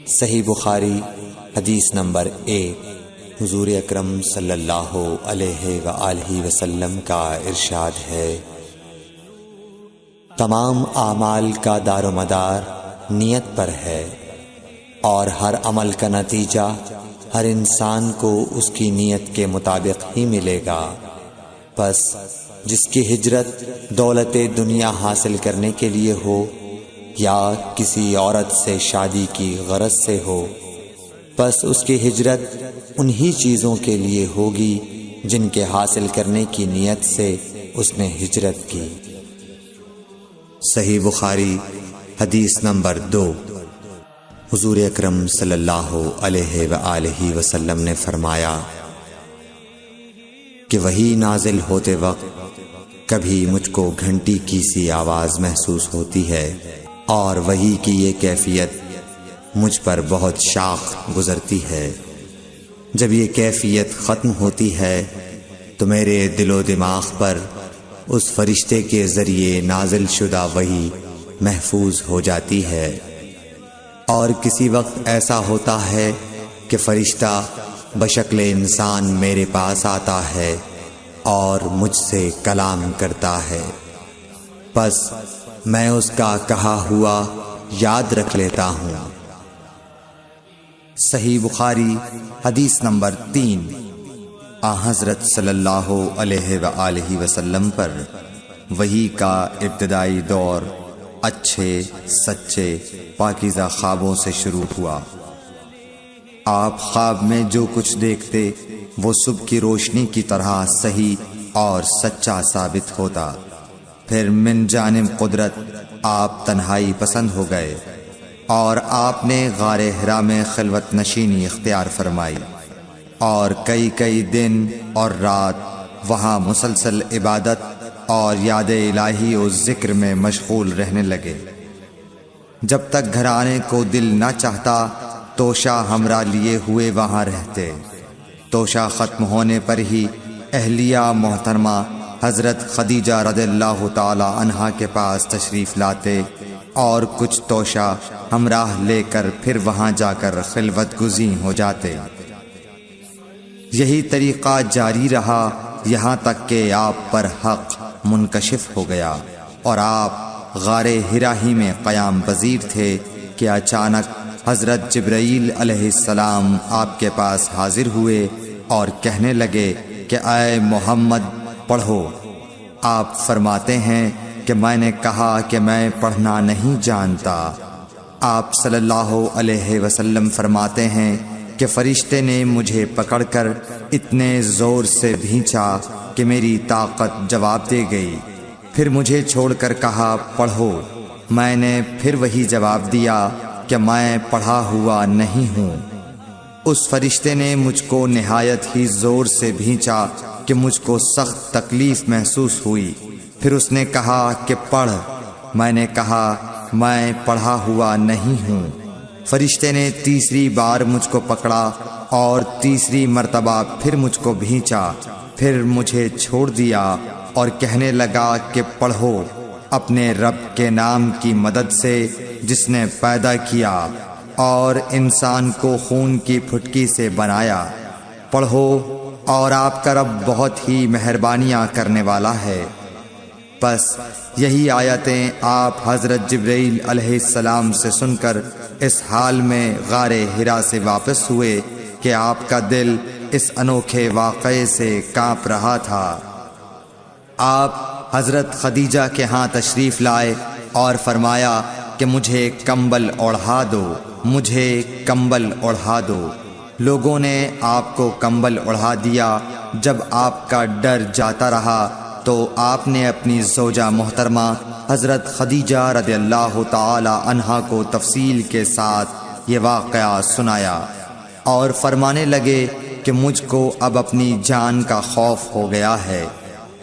صحیح بخاری حدیث نمبر 1۔ حضور اکرم صلی اللہ علیہ وآلہ وسلم کا ارشاد ہے، تمام اعمال کا دار و مدار نیت پر ہے، اور ہر عمل کا نتیجہ ہر انسان کو اس کی نیت کے مطابق ہی ملے گا۔ پس جس کی ہجرت دولت دنیا حاصل کرنے کے لیے ہو یا کسی عورت سے شادی کی غرض سے ہو، پس اس کی ہجرت انہی چیزوں کے لیے ہوگی جن کے حاصل کرنے کی نیت سے اس نے ہجرت کی۔ صحیح بخاری حدیث نمبر 2۔ حضور اکرم صلی اللہ علیہ وآلہ وسلم نے فرمایا کہ وحی نازل ہوتے وقت کبھی مجھ کو گھنٹی کی سی آواز محسوس ہوتی ہے، اور وحی کی یہ کیفیت مجھ پر بہت شاخ گزرتی ہے۔ جب یہ کیفیت ختم ہوتی ہے تو میرے دل و دماغ پر اس فرشتے کے ذریعے نازل شدہ وحی محفوظ ہو جاتی ہے، اور کسی وقت ایسا ہوتا ہے کہ فرشتہ بشکل انسان میرے پاس آتا ہے اور مجھ سے کلام کرتا ہے، پس میں اس کا کہا ہوا یاد رکھ لیتا ہوں۔ صحیح بخاری حدیث نمبر 3۔ حضرت صلی اللہ علیہ وآلہ وسلم پر وحی کا ابتدائی دور اچھے سچے پاکیزہ خوابوں سے شروع ہوا۔ آپ خواب میں جو کچھ دیکھتے وہ صبح کی روشنی کی طرح صحیح اور سچا ثابت ہوتا۔ پھر من جانب قدرت آپ تنہائی پسند ہو گئے، اور آپ نے غار حرا میں خلوت نشینی اختیار فرمائی، اور کئی دن اور رات وہاں مسلسل عبادت اور یاد الہی و ذکر میں مشغول رہنے لگے۔ جب تک گھر آنے کو دل نہ چاہتا توشہ ہمراہ لیے ہوئے وہاں رہتے۔ توشہ ختم ہونے پر ہی اہلیہ محترمہ حضرت خدیجہ رضی اللہ تعالی عنہا کے پاس تشریف لاتے، اور کچھ توشہ ہمراہ لے کر پھر وہاں جا کر خلوت گزین ہو جاتے۔ یہی طریقہ جاری رہا یہاں تک کہ آپ پر حق منکشف ہو گیا، اور آپ غار حرا ہی میں قیام پذیر تھے کہ اچانک حضرت جبرائیل علیہ السلام آپ کے پاس حاضر ہوئے اور کہنے لگے کہ اے محمد پڑھو۔ آپ فرماتے ہیں کہ میں نے کہا کہ میں پڑھنا نہیں جانتا۔ آپ صلی اللہ علیہ وسلم فرماتے ہیں کہ فرشتے نے مجھے پکڑ کر اتنے زور سے بھینچا کہ میری طاقت جواب دے گئی۔ پھر مجھے چھوڑ کر کہا پڑھو۔ میں نے پھر وہی جواب دیا کہ میں پڑھا ہوا نہیں ہوں۔ اس فرشتے نے مجھ کو نہایت ہی زور سے بھینچا کہ مجھ کو سخت تکلیف محسوس ہوئی۔ پھر اس نے کہا کہ پڑھ۔ میں نے کہا میں پڑھا ہوا نہیں ہوں۔ فرشتے نے تیسری بار مجھ کو پکڑا اور تیسری مرتبہ پھر مجھ کو بھینچا، پھر مجھے چھوڑ دیا اور کہنے لگا کہ پڑھو اپنے رب کے نام کی مدد سے جس نے پیدا کیا اور انسان کو خون کی پھٹکی سے بنایا۔ پڑھو اور آپ کا رب بہت ہی مہربانیاں کرنے والا ہے۔ بس یہی آیتیں آپ حضرت جبرائیل علیہ السلام سے سن کر اس حال میں غار حرا سے واپس ہوئے کہ آپ کا دل اس انوکھے واقعے سے کانپ رہا تھا۔ آپ حضرت خدیجہ کے ہاں تشریف لائے اور فرمایا کہ مجھے کمبل اوڑھا دو، مجھے کمبل اوڑھا دو۔ لوگوں نے آپ کو کمبل اوڑھا دیا۔ جب آپ کا ڈر جاتا رہا تو آپ نے اپنی زوجہ محترمہ حضرت خدیجہ رضی اللہ تعالی عنہا کو تفصیل کے ساتھ یہ واقعہ سنایا، اور فرمانے لگے کہ مجھ کو اب اپنی جان کا خوف ہو گیا ہے۔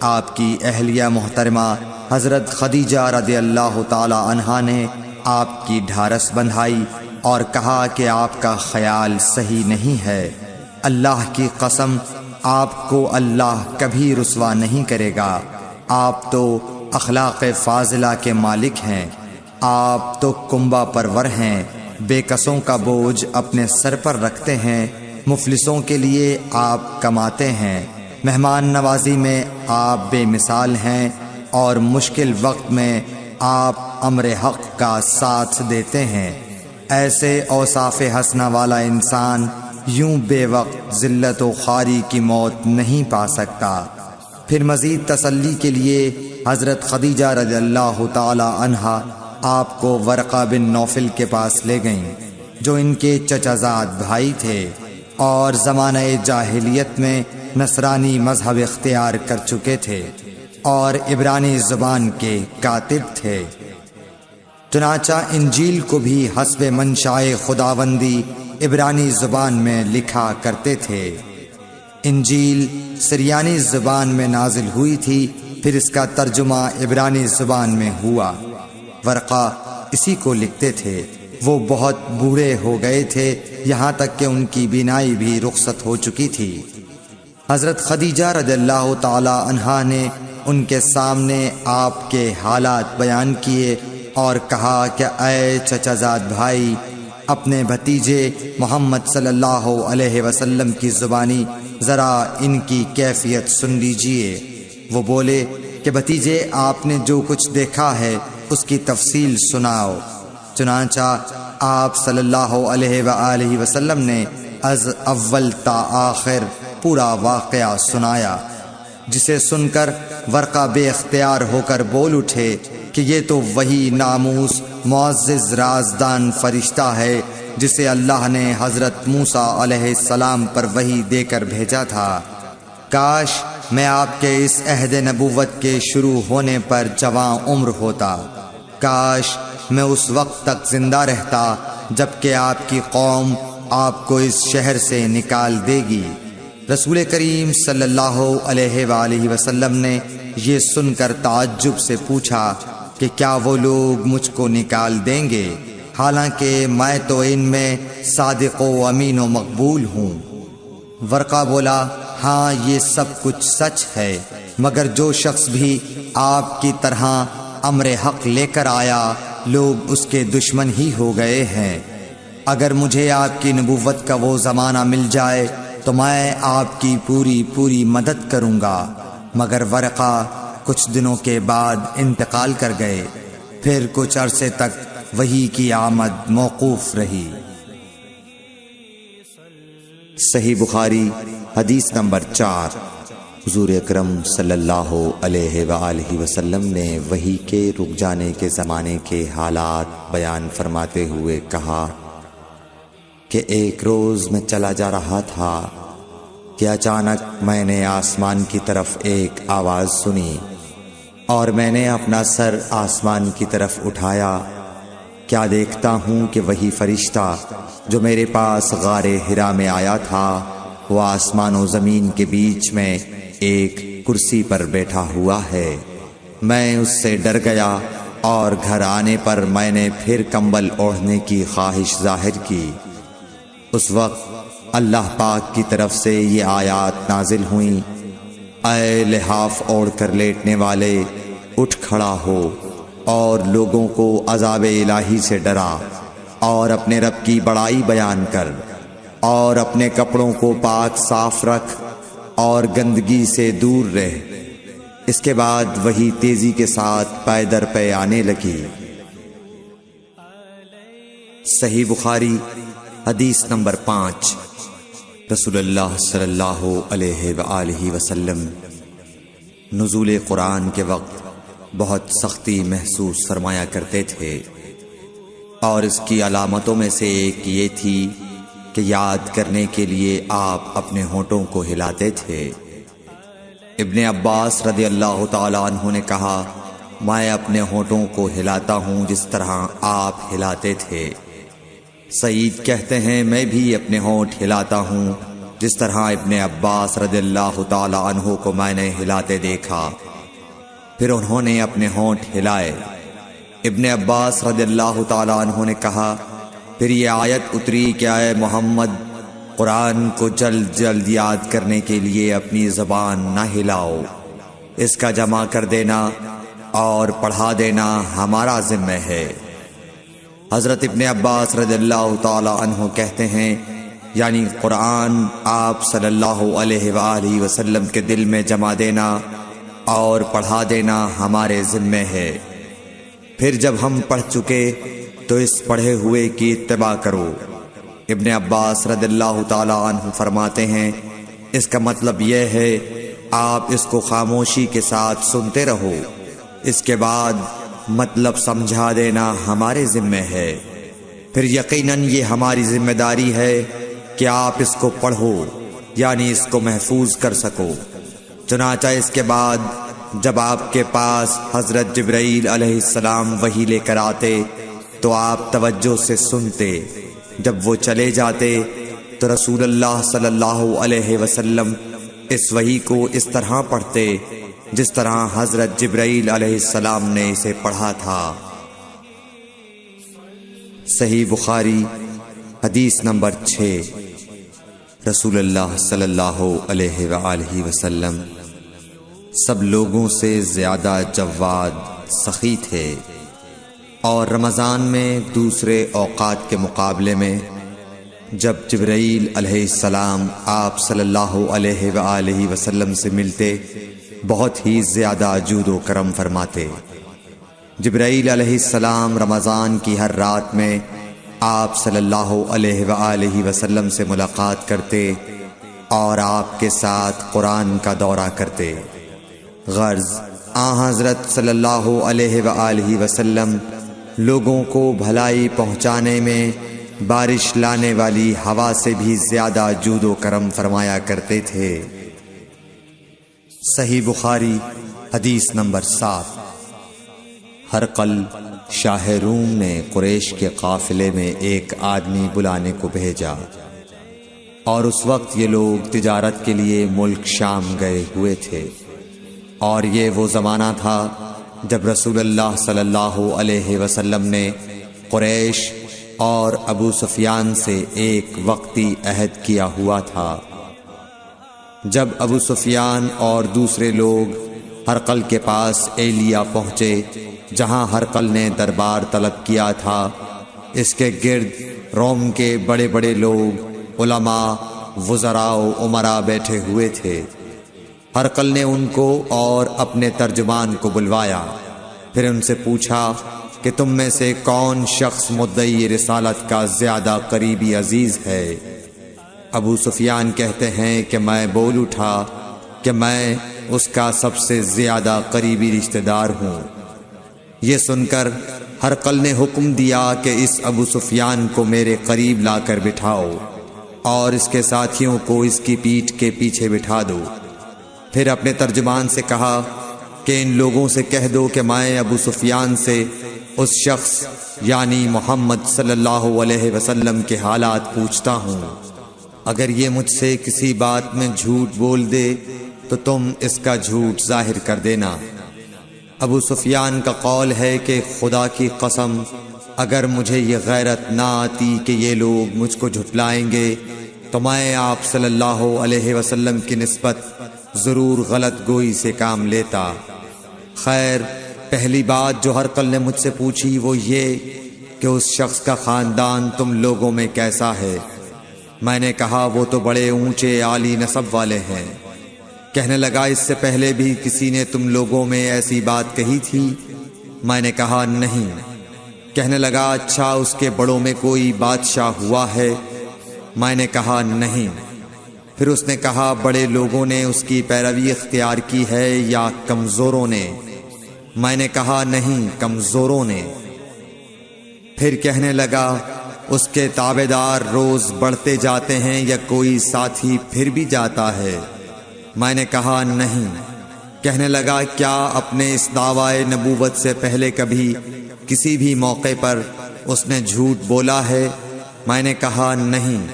آپ کی اہلیہ محترمہ حضرت خدیجہ رضی اللہ تعالی عنہا نے آپ کی ڈھارس بندھائی اور کہا کہ آپ کا خیال صحیح نہیں ہے۔ اللہ کی قسم آپ کو اللہ کبھی رسوا نہیں کرے گا۔ آپ تو اخلاق فاضلہ کے مالک ہیں، آپ تو کنبہ پرور ہیں، بے کسوں کا بوجھ اپنے سر پر رکھتے ہیں، مفلسوں کے لیے آپ کماتے ہیں، مہمان نوازی میں آپ بے مثال ہیں، اور مشکل وقت میں آپ امر حق کا ساتھ دیتے ہیں۔ ایسے اوصاف حسنہ والا انسان یوں بے وقت ذلت و خواری کی موت نہیں پا سکتا۔ پھر مزید تسلی کے لیے حضرت خدیجہ رضی اللہ تعالی عنہا آپ کو ورقہ بن نوفل کے پاس لے گئیں، جو ان کے چچا زاد بھائی تھے اور زمانہ جاہلیت میں نصرانی مذہب اختیار کر چکے تھے اور عبرانی زبان کے کاتب تھے۔ چنانچہ انجیل کو بھی حسب منشائے خداوندی عبرانی زبان میں لکھا کرتے تھے۔ انجیل سریانی زبان میں نازل ہوئی تھی، پھر اس کا ترجمہ عبرانی زبان میں ہوا۔ ورقہ اسی کو لکھتے تھے۔ وہ بہت بوڑھے ہو گئے تھے، یہاں تک کہ ان کی بینائی بھی رخصت ہو چکی تھی۔ حضرت خدیجہ رضی اللہ تعالی عنہا نے ان کے سامنے آپ کے حالات بیان کیے اور کہا کہ اے چچا زاد بھائی، اپنے بھتیجے محمد صلی اللہ علیہ وسلم کی زبانی ذرا ان کی کیفیت سن لیجئے۔ وہ بولے کہ بھتیجے، آپ نے جو کچھ دیکھا ہے اس کی تفصیل سناؤ۔ چنانچہ آپ صلی اللہ علیہ وآلہ وسلم نے از اول تا آخر پورا واقعہ سنایا، جسے سن کر ورقہ بے اختیار ہو کر بول اٹھے کہ یہ تو وہی ناموس معزز رازدان فرشتہ ہے جسے اللہ نے حضرت موسیٰ علیہ السلام پر وحی دے کر بھیجا تھا۔ کاش میں آپ کے اس عہد نبوت کے شروع ہونے پر جواں عمر ہوتا، کاش میں اس وقت تک زندہ رہتا جبکہ آپ کی قوم آپ کو اس شہر سے نکال دے گی۔ رسول کریم صلی اللہ علیہ وآلہ وسلم نے یہ سن کر تعجب سے پوچھا کہ کیا وہ لوگ مجھ کو نکال دیں گے، حالانکہ میں تو ان میں صادق و امین و مقبول ہوں۔ ورقہ بولا، ہاں یہ سب کچھ سچ ہے، مگر جو شخص بھی آپ کی طرح امر حق لے کر آیا لوگ اس کے دشمن ہی ہو گئے ہیں۔ اگر مجھے آپ کی نبوت کا وہ زمانہ مل جائے تو میں آپ کی پوری مدد کروں گا، مگر ورقہ کچھ دنوں کے بعد انتقال کر گئے۔ پھر کچھ عرصے تک وحی کی آمد موقوف رہی۔ صحیح بخاری حدیث نمبر 4۔ حضور اکرم صلی اللہ علیہ وآلہ وسلم نے وحی کے رک جانے کے زمانے کے حالات بیان فرماتے ہوئے کہا کہ ایک روز میں چلا جا رہا تھا کہ اچانک میں نے آسمان کی طرف ایک آواز سنی اور میں نے اپنا سر آسمان کی طرف اٹھایا۔ کیا دیکھتا ہوں کہ وہی فرشتہ جو میرے پاس غار حرا میں آیا تھا وہ آسمان و زمین کے بیچ میں ایک کرسی پر بیٹھا ہوا ہے۔ میں اس سے ڈر گیا اور گھر آنے پر میں نے پھر کمبل اوڑھنے کی خواہش ظاہر کی۔ اس وقت اللہ پاک کی طرف سے یہ آیات نازل ہوئیں، اے لحاف اوڑھ کر لیٹنے والے، اٹھ کھڑا ہو اور لوگوں کو عذاب الہی سے ڈرا اور اپنے رب کی بڑائی بیان کر اور اپنے کپڑوں کو پاک صاف رکھ اور گندگی سے دور رہ۔ اس کے بعد وہی تیزی کے ساتھ پے در پے آنے لگی۔ صحیح بخاری حدیث نمبر 5۔ رسول اللہ صلی اللہ علیہ وآلہ وسلم نزول قرآن کے وقت بہت سختی محسوس فرمایا کرتے تھے، اور اس کی علامتوں میں سے ایک یہ تھی کہ یاد کرنے کے لیے آپ اپنے ہونٹوں کو ہلاتے تھے۔ ابن عباس رضی اللہ تعالی عنہ نے کہا، میں اپنے ہونٹوں کو ہلاتا ہوں جس طرح آپ ہلاتے تھے۔ سعید کہتے ہیں، میں بھی اپنے ہونٹ ہلاتا ہوں جس طرح ابن عباس رضی اللہ تعالی عنہ کو میں نے ہلاتے دیکھا۔ پھر انہوں نے اپنے ہونٹ ہلائے۔ ابن عباس رضی اللہ تعالی عنہ نے کہا، پھر یہ آیت اتری کہ اے محمد، قرآن کو جلد جلد یاد کرنے کے لیے اپنی زبان نہ ہلاؤ۔ اس کا جمع کر دینا اور پڑھا دینا ہمارا ذمہ ہے۔ حضرت ابن عباس رضی اللہ تعالی عنہ کہتے ہیں، یعنی قرآن آپ صلی اللہ علیہ وآلہ وسلم کے دل میں جمع دینا اور پڑھا دینا ہمارے ذمہ ہے۔ پھر جب ہم پڑھ چکے تو اس پڑھے ہوئے کی اتباع کرو۔ ابن عباس رضی اللہ تعالی عنہ فرماتے ہیں، اس کا مطلب یہ ہے آپ اس کو خاموشی کے ساتھ سنتے رہو، اس کے بعد مطلب سمجھا دینا ہمارے ذمہ ہے۔ پھر یقیناً یہ ہماری ذمہ داری ہے کہ آپ اس کو پڑھو، یعنی اس کو محفوظ کر سکو۔ چنانچہ اس کے بعد جب آپ کے پاس حضرت جبرائیل علیہ السلام وحی لے کر آتے تو آپ توجہ سے سنتے، جب وہ چلے جاتے تو رسول اللہ صلی اللہ علیہ وسلم اس وحی کو اس طرح پڑھتے جس طرح حضرت جبرائیل علیہ السلام نے اسے پڑھا تھا۔ صحیح بخاری حدیث نمبر 6۔ رسول اللہ صلی اللہ علیہ وآلہ وسلم سب لوگوں سے زیادہ جواد سخی تھے، اور رمضان میں دوسرے اوقات کے مقابلے میں جب جبرائیل علیہ السلام آپ صلی اللہ علیہ وآلہ وسلم سے ملتے بہت ہی زیادہ جود و کرم فرماتے۔ جبرائیل علیہ السلام رمضان کی ہر رات میں آپ صلی اللہ علیہ وآلہ وسلم سے ملاقات کرتے اور آپ کے ساتھ قرآن کا دورہ کرتے۔ غرض حضرت صلی اللہ علیہ وآلہ وسلم لوگوں کو بھلائی پہنچانے میں بارش لانے والی ہوا سے بھی زیادہ جود و کرم فرمایا کرتے تھے۔ صحیح بخاری حدیث نمبر 7۔ ہرقل شاہ روم نے قریش کے قافلے میں ایک آدمی بلانے کو بھیجا، اور اس وقت یہ لوگ تجارت کے لیے ملک شام گئے ہوئے تھے، اور یہ وہ زمانہ تھا جب رسول اللہ صلی اللہ علیہ وسلم نے قریش اور ابو سفیان سے ایک وقتی عہد کیا ہوا تھا۔ جب ابو سفیان اور دوسرے لوگ ہرقل کے پاس ایلیا پہنچے جہاں ہرقل نے دربار طلب کیا تھا، اس کے گرد روم کے بڑے بڑے لوگ، علماء، وزراء و امراء بیٹھے ہوئے تھے۔ ہرقل نے ان کو اور اپنے ترجمان کو بلوایا، پھر ان سے پوچھا کہ تم میں سے کون شخص مدعی رسالت کا زیادہ قریبی عزیز ہے؟ ابو سفیان کہتے ہیں کہ میں بول اٹھا کہ میں اس کا سب سے زیادہ قریبی رشتہ دار ہوں۔ یہ سن کر ہرقل نے حکم دیا کہ اس ابو سفیان کو میرے قریب لا کر بٹھاؤ اور اس کے ساتھیوں کو اس کی پیٹھ کے پیچھے بٹھا دو۔ پھر اپنے ترجمان سے کہا کہ ان لوگوں سے کہہ دو کہ میں ابو سفیان سے اس شخص یعنی محمد صلی اللہ علیہ وسلم کے حالات پوچھتا ہوں، اگر یہ مجھ سے کسی بات میں جھوٹ بول دے تو تم اس کا جھوٹ ظاہر کر دینا۔ ابو سفیان کا قول ہے کہ خدا کی قسم اگر مجھے یہ غیرت نہ آتی کہ یہ لوگ مجھ کو جھٹلائیں گے تو میں آپ صلی اللہ علیہ وسلم کی نسبت ضرور غلط گوئی سے کام لیتا۔ خیر، پہلی بات جو ہرقل نے مجھ سے پوچھی وہ یہ کہ اس شخص کا خاندان تم لوگوں میں کیسا ہے؟ میں نے کہا وہ تو بڑے اونچے عالی نسب والے ہیں۔ کہنے لگا اس سے پہلے بھی کسی نے تم لوگوں میں ایسی بات کہی تھی؟ میں نے کہا نہیں۔ کہنے لگا اچھا اس کے بڑوں میں کوئی بادشاہ ہوا ہے؟ میں نے کہا نہیں۔ پھر اس نے کہا بڑے لوگوں نے اس کی پیروی اختیار کی ہے یا کمزوروں نے؟ میں نے کہا نہیں، کمزوروں نے۔ پھر کہنے لگا اس کے تابعدار روز بڑھتے جاتے ہیں یا کوئی ساتھی پھر بھی جاتا ہے؟ میں نے کہا نہیں۔ کہنے لگا کیا اپنے اس دعوی نبوت سے پہلے کبھی کسی بھی موقع پر اس نے جھوٹ بولا ہے؟ میں نے کہا نہیں،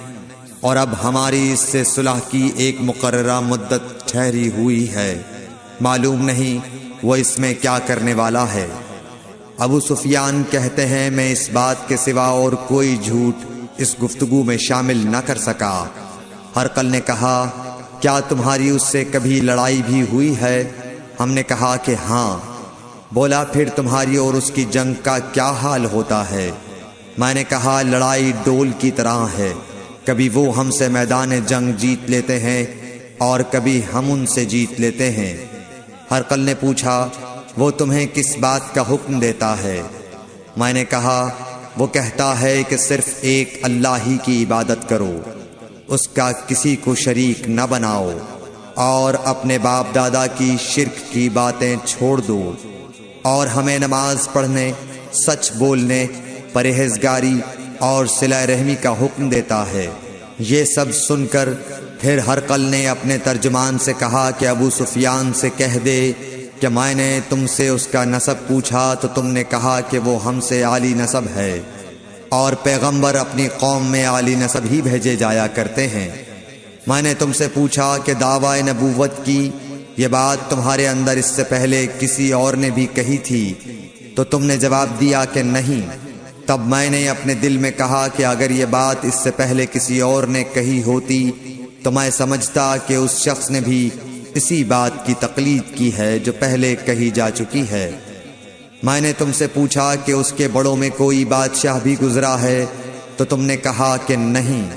اور اب ہماری اس سے صلح کی ایک مقررہ مدت ٹھہری ہوئی ہے، معلوم نہیں وہ اس میں کیا کرنے والا ہے۔ ابو سفیان کہتے ہیں میں اس بات کے سوا اور کوئی جھوٹ اس گفتگو میں شامل نہ کر سکا۔ ہرقل نے کہا کیا تمہاری اس سے کبھی لڑائی بھی ہوئی ہے؟ ہم نے کہا کہ ہاں۔ بولا پھر تمہاری اور اس کی جنگ کا کیا حال ہوتا ہے؟ میں نے کہا لڑائی ڈول کی طرح ہے، کبھی وہ ہم سے میدان جنگ جیت لیتے ہیں اور کبھی ہم ان سے جیت لیتے ہیں۔ ہرقل نے پوچھا وہ تمہیں کس بات کا حکم دیتا ہے؟ میں نے کہا وہ کہتا ہے کہ صرف ایک اللہ ہی کی عبادت کرو، اس کا کسی کو شریک نہ بناؤ، اور اپنے باپ دادا کی شرک کی باتیں چھوڑ دو، اور ہمیں نماز پڑھنے، سچ بولنے، پرہیزگاری اور صلہ رحمی کا حکم دیتا ہے۔ یہ سب سن کر پھر ہرقل نے اپنے ترجمان سے کہا کہ ابو سفیان سے کہہ دے کہ میں نے تم سے اس کا نسب پوچھا تو تم نے کہا کہ وہ ہم سے عالی نسب ہے، اور پیغمبر اپنی قوم میں عالی نسب ہی بھیجے جایا کرتے ہیں۔ میں نے تم سے پوچھا کہ دعویٰ نبوت کی یہ بات تمہارے اندر اس سے پہلے کسی اور نے بھی کہی تھی؟ تو تم نے جواب دیا کہ نہیں۔ تب میں نے اپنے دل میں کہا کہ اگر یہ بات اس سے پہلے کسی اور نے کہی ہوتی تو میں سمجھتا کہ اس شخص نے بھی اسی بات کی تقلید کی ہے جو پہلے کہی جا چکی ہے۔ میں نے تم سے پوچھا کہ اس کے بڑوں میں کوئی بادشاہ بھی گزرا ہے تو تم نے کہا کہ نہیں۔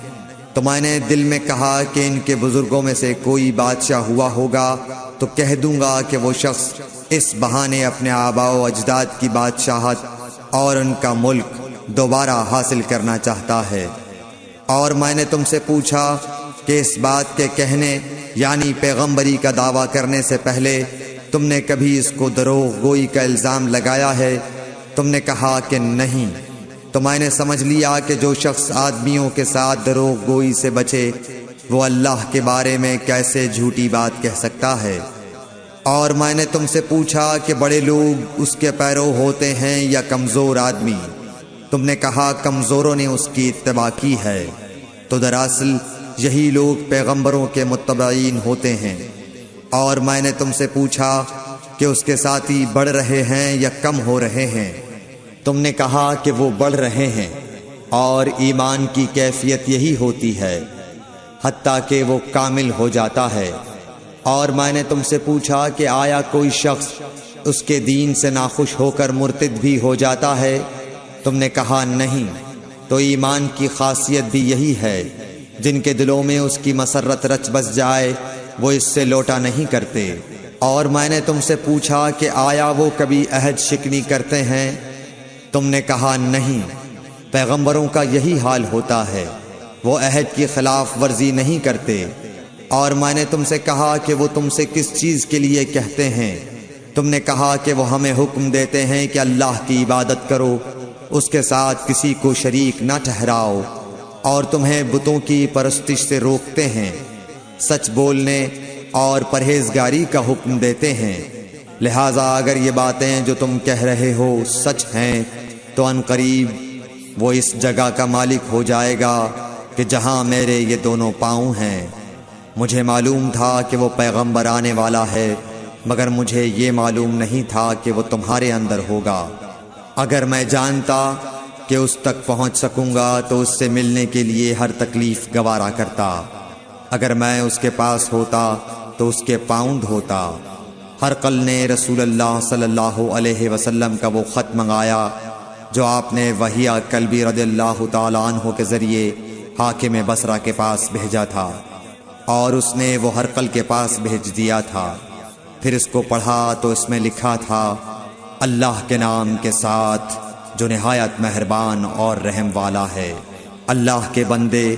تو میں نے دل میں کہا کہ ان کے بزرگوں میں سے کوئی بادشاہ ہوا ہوگا تو کہہ دوں گا کہ وہ شخص اس بہانے اپنے آباء و اجداد کی بادشاہت اور ان کا ملک دوبارہ حاصل کرنا چاہتا ہے۔ اور میں نے تم سے پوچھا کہ اس بات کے کہنے یعنی پیغمبری کا دعویٰ کرنے سے پہلے تم نے کبھی اس کو دروغ گوئی کا الزام لگایا ہے؟ تم نے کہا کہ نہیں۔ تو میں نے سمجھ لیا کہ جو شخص آدمیوں کے ساتھ دروغ گوئی سے بچے وہ اللہ کے بارے میں کیسے جھوٹی بات کہہ سکتا ہے۔ اور میں نے تم سے پوچھا کہ بڑے لوگ اس کے پیرو ہوتے ہیں یا کمزور آدمی؟ تم نے کہا کمزوروں نے اس کی اتباع کی ہے۔ تو دراصل یہی لوگ پیغمبروں کے متبعین ہوتے ہیں۔ اور میں نے تم سے پوچھا کہ اس کے ساتھی بڑھ رہے ہیں یا کم ہو رہے ہیں؟ تم نے کہا کہ وہ بڑھ رہے ہیں، اور ایمان کی کیفیت یہی ہوتی ہے حتیٰ کہ وہ کامل ہو جاتا ہے۔ اور میں نے تم سے پوچھا کہ آیا کوئی شخص اس کے دین سے ناخوش ہو کر مرتد بھی ہو جاتا ہے؟ تم نے کہا نہیں۔ تو ایمان کی خاصیت بھی یہی ہے، جن کے دلوں میں اس کی مسرت رچ بس جائے وہ اس سے لوٹا نہیں کرتے۔ اور میں نے تم سے پوچھا کہ آیا وہ کبھی عہد شکنی کرتے ہیں؟ تم نے کہا نہیں۔ پیغمبروں کا یہی حال ہوتا ہے، وہ عہد کی خلاف ورزی نہیں کرتے۔ اور میں نے تم سے کہا کہ وہ تم سے کس چیز کے لیے کہتے ہیں؟ تم نے کہا کہ وہ ہمیں حکم دیتے ہیں کہ اللہ کی عبادت کرو، اس کے ساتھ کسی کو شریک نہ ٹھہراؤ، اور تمہیں بتوں کی پرستش سے روکتے ہیں، سچ بولنے اور پرہیزگاری کا حکم دیتے ہیں۔ لہٰذا اگر یہ باتیں جو تم کہہ رہے ہو سچ ہیں تو ان قریب وہ اس جگہ کا مالک ہو جائے گا کہ جہاں میرے یہ دونوں پاؤں ہیں۔ مجھے معلوم تھا کہ وہ پیغمبر آنے والا ہے، مگر مجھے یہ معلوم نہیں تھا کہ وہ تمہارے اندر ہوگا۔ اگر میں جانتا کہ اس تک پہنچ سکوں گا تو اس سے ملنے کے لیے ہر تکلیف گوارا کرتا۔ اگر میں اس کے پاس ہوتا تو اس کے پاؤں دھوتا۔ ہرقل نے رسول اللہ صلی اللہ علیہ وسلم کا وہ خط منگایا جو آپ نے وحیہ کلبی رضی اللہ تعالیٰ عنہ کے ذریعے حاکم بصرہ کے پاس بھیجا تھا، اور اس نے وہ ہرقل کے پاس بھیج دیا تھا۔ پھر اس کو پڑھا تو اس میں لکھا تھا، اللہ کے نام کے ساتھ جو نہایت مہربان اور رحم والا ہے۔ اللہ کے بندے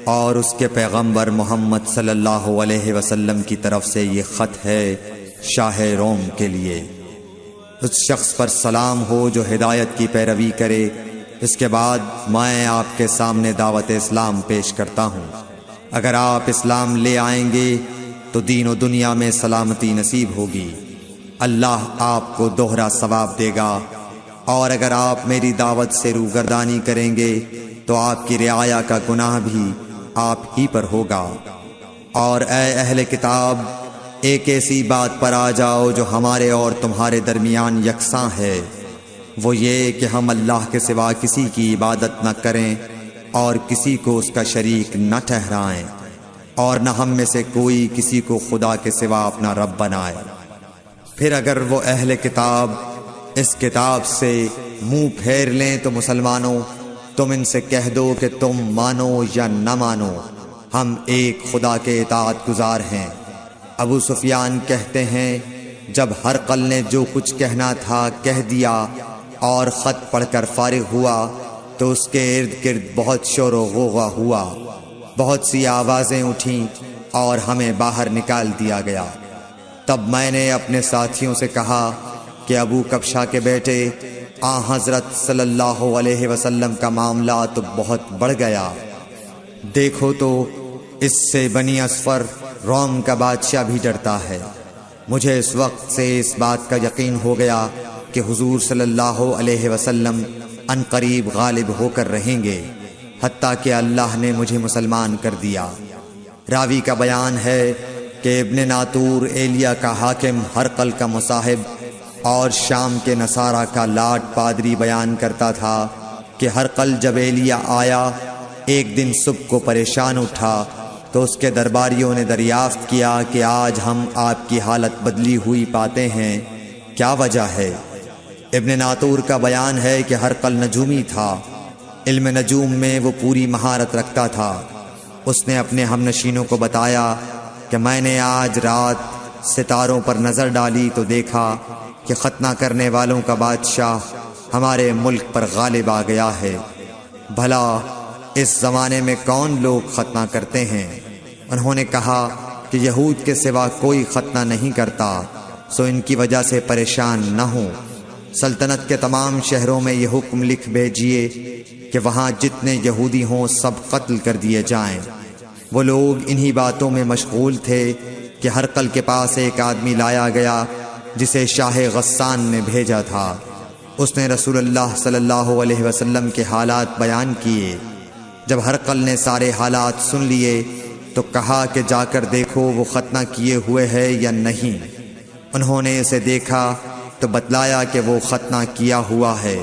اور اس کے پیغمبر محمد صلی اللہ علیہ وسلم کی طرف سے یہ خط ہے شاہ روم کے لیے۔ اس شخص پر سلام ہو جو ہدایت کی پیروی کرے۔ اس کے بعد میں آپ کے سامنے دعوت اسلام پیش کرتا ہوں۔ اگر آپ اسلام لے آئیں گے تو دین و دنیا میں سلامتی نصیب ہوگی، اللہ آپ کو دوہرا ثواب دے گا، اور اگر آپ میری دعوت سے روگردانی کریں گے تو آپ کی رعایا کا گناہ بھی آپ ہی پر ہوگا۔ اور اے اہل کتاب، ایک ایسی بات پر آ جاؤ جو ہمارے اور تمہارے درمیان یکساں ہے، وہ یہ کہ ہم اللہ کے سوا کسی کی عبادت نہ کریں اور کسی کو اس کا شریک نہ ٹھہرائیں، اور نہ ہم میں سے کوئی کسی کو خدا کے سوا اپنا رب بنائے۔ پھر اگر وہ اہل کتاب اس کتاب سے منہ پھیر لیں تو مسلمانوں تم ان سے کہہ دو کہ تم مانو یا نہ مانو، ہم ایک خدا کے اطاعت گزار ہیں۔ ابو سفیان کہتے ہیں جب ہرقل نے جو کچھ کہنا تھا کہہ دیا اور خط پڑھ کر فارغ ہوا تو اس کے ارد گرد بہت شور و غوغا ہوا، بہت سی آوازیں اٹھیں اور ہمیں باہر نکال دیا گیا۔ تب میں نے اپنے ساتھیوں سے کہا کہ ابو کبشہ کے بیٹے حضرت صلی اللہ علیہ وسلم کا معاملہ تو بہت بڑھ گیا، دیکھو تو اس سے بنی اصفر روم کا بادشاہ بھی ڈرتا ہے۔ مجھے اس وقت سے اس بات کا یقین ہو گیا کہ حضور صلی اللہ علیہ وسلم ان قریب غالب ہو کر رہیں گے، حتیٰ کہ اللہ نے مجھے مسلمان کر دیا۔ راوی کا بیان ہے کہ ابن ناطور ایلیا کا حاکم ہرقل کا مصاحب اور شام کے نصارہ کا لاٹ پادری بیان کرتا تھا کہ ہرقل جب ایلیا آیا ایک دن صبح کو پریشان اٹھا تو اس کے درباریوں نے دریافت کیا کہ آج ہم آپ کی حالت بدلی ہوئی پاتے ہیں، کیا وجہ ہے؟ ابن ناطور کا بیان ہے کہ ہرقل نجومی تھا، علم نجوم میں وہ پوری مہارت رکھتا تھا۔ اس نے اپنے ہم نشینوں کو بتایا کہ میں نے آج رات ستاروں پر نظر ڈالی تو دیکھا کہ ختنہ کرنے والوں کا بادشاہ ہمارے ملک پر غالب آ گیا ہے۔ بھلا اس زمانے میں کون لوگ ختنہ کرتے ہیں؟ انہوں نے کہا کہ یہود کے سوا کوئی ختنہ نہیں کرتا، سو ان کی وجہ سے پریشان نہ ہوں۔ سلطنت کے تمام شہروں میں یہ حکم لکھ بھیجیے کہ وہاں جتنے یہودی ہوں سب قتل کر دیے جائیں۔ وہ لوگ انہی باتوں میں مشغول تھے کہ ہرقل کے پاس ایک آدمی لایا گیا جسے شاہ غسان نے بھیجا تھا۔ اس نے رسول اللہ صلی اللہ علیہ وسلم کے حالات بیان کیے۔ جب ہرقل نے سارے حالات سن لیے تو کہا کہ جا کر دیکھو وہ ختنہ کیے ہوئے ہے یا نہیں۔ انہوں نے اسے دیکھا تو بتلایا کہ وہ ختنہ کیا ہوا ہے۔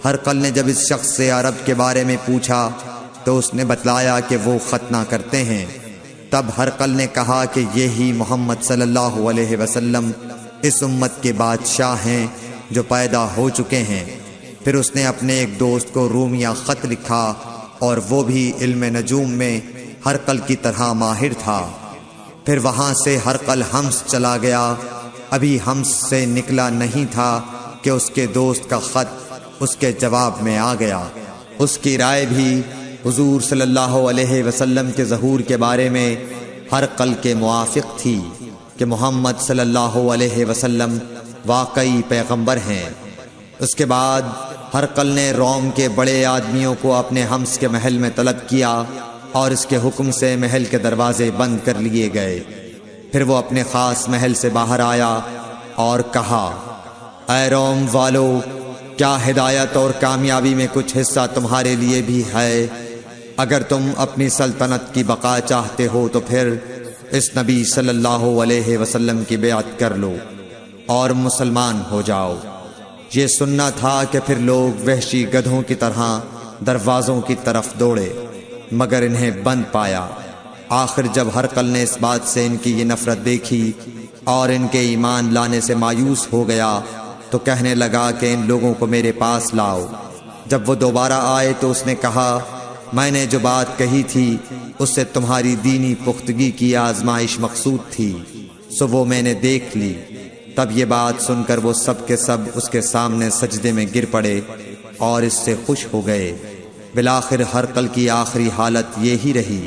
ہرقل نے جب اس شخص سے عرب کے بارے میں پوچھا تو اس نے بتلایا کہ وہ ختنہ کرتے ہیں۔ تب ہرقل نے کہا کہ یہی محمد صلی اللہ علیہ وسلم اس امت کے بادشاہ ہیں جو پیدا ہو چکے ہیں۔ پھر اس نے اپنے ایک دوست کو رومیہ خط لکھا اور وہ بھی علم نجوم میں ہرقل کی طرح ماہر تھا۔ پھر وہاں سے ہرقل حمص چلا گیا، ابھی حمص سے نکلا نہیں تھا کہ اس کے دوست کا خط اس کے جواب میں آ گیا۔ اس کی رائے بھی حضور صلی اللہ علیہ وسلم کے ظہور کے بارے میں ہرقل کے موافق تھی کہ محمد صلی اللہ علیہ وسلم واقعی پیغمبر ہیں۔ اس کے بعد ہرقل نے روم کے بڑے آدمیوں کو اپنے حمص کے محل میں طلب کیا اور اس کے حکم سے محل کے دروازے بند کر لیے گئے۔ پھر وہ اپنے خاص محل سے باہر آیا اور کہا، اے روم والو، کیا ہدایت اور کامیابی میں کچھ حصہ تمہارے لیے بھی ہے؟ اگر تم اپنی سلطنت کی بقا چاہتے ہو تو پھر اس نبی صلی اللہ علیہ وسلم کی بیعت کر لو اور مسلمان ہو جاؤ۔ یہ سننا تھا کہ پھر لوگ وحشی گدھوں کی طرح دروازوں کی طرف دوڑے، مگر انہیں بند پایا۔ آخر جب ہرقل نے اس بات سے ان کی یہ نفرت دیکھی اور ان کے ایمان لانے سے مایوس ہو گیا تو کہنے لگا کہ ان لوگوں کو میرے پاس لاؤ۔ جب وہ دوبارہ آئے تو اس نے کہا، میں نے جو بات کہی تھی اس سے تمہاری دینی پختگی کی آزمائش مقصود تھی، سو وہ میں نے دیکھ لی۔ تب یہ بات سن کر وہ سب کے سب اس کے سامنے سجدے میں گر پڑے اور اس سے خوش ہو گئے۔ بالآخر ہرقل کی آخری حالت یہی رہی